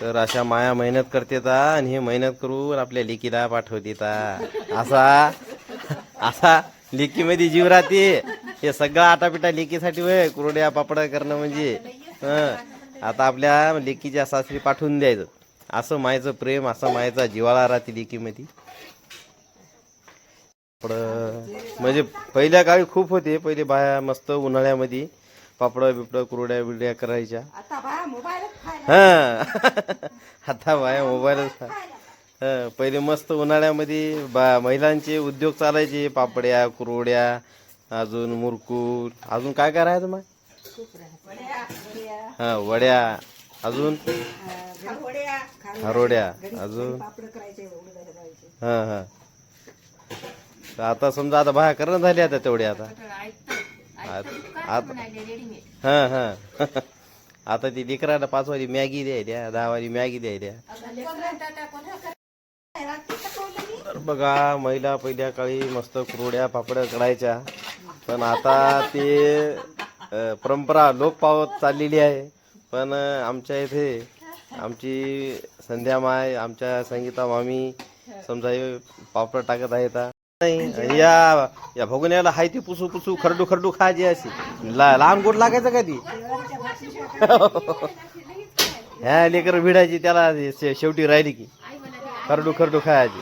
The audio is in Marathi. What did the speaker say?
तर अशा माया मेहनत करते ता आणि हे मेहनत करून आपल्या लेकीला पाठवते ता असा असा लेकीमध्ये जीव राहते. हे सगळं आटापिटा लेकीसाठी होय कुरड्या पापड करणं म्हणजे आता आपल्या लेकीच्या सासरी पाठवून द्यायचं असं मायचं प्रेम, असं मायचा जिवाळा राहते लेकीमध्ये. म्हणजे पहिल्या काळी खूप होते. पहिले बाया मस्त उन्हाळ्यामध्ये पापड बिपड कुरड्या बिरड्या करायच्या. हा आता बाया मोबाईलच. पहिले मस्त उन्हाळ्यामध्ये महिलांचे उद्योग चालायचे. पापड्या कुरड्या अजून मुरकूट अजून काय काय राहायचं मग. हा वड्या अजून हरोड्या अजून हा हा. आता समजा आता बाया करणं झाली आता तेवढ्या आता हा हा. आता ती लेकराला 5 वाली मॅगी द्यायल्या 10 वाली मॅगी द्यायल्या. तर बघा महिला पहिल्या काळी मस्त कुरड्या पापड्या करायच्या. पण आता ते परंपरा लोप पावत चाललेली आहे. पण आमच्या इथे आमची संध्या माय आमच्या संगीता मामी समजा हे पापड टाकत आहेत. नाही या भगुन्याला हाय ती पुसू पुसू खरडू खरडू खायची अशी लहान गोड लागायचं का ती. ह्या लेकर भिडायची त्याला शेवटी राहिली की खरडू खरडू खायची.